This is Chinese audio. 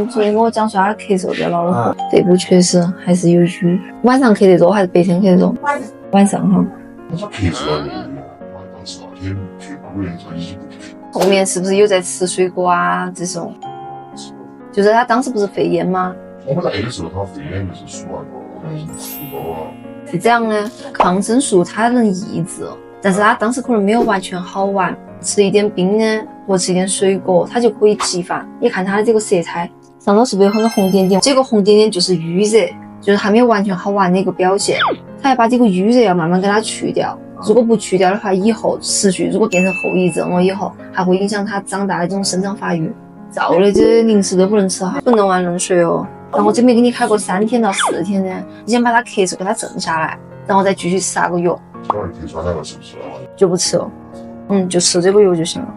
昨天跟我讲说他咳嗽比较恼火，肺部确实还是有瘀。晚上咳得多还是白天咳得多？晚上哈。他说咳嗽了，当时天去不人说一不去。后面是不是有在吃水果啊？这种，就是他当时不是肺炎吗？我们来的时候，他肺炎就是输那个树膏啊。是这样的，抗生素它能抑制，但是他当时可能没有完全好完，吃一点冰呢，或吃一点水果，它就可以激发。你看它的这个色彩上头是不是有很多红点点？这个红点点就是淤热，就是还没有完全好完的一个表现。他要把这个淤热要慢慢给它去掉。如果不去掉的话，以后持续如果变成后遗症了以后，还会影响它长大的这种生长发育。燥的这些零食都不能吃哈，不能玩冷水哦。然后我这边给你开过3天到4天的，你先把它咳嗽给它镇下来，然后再继续吃那个药。小儿咳嗽那个是不是？就不吃了，就吃这个药就行了。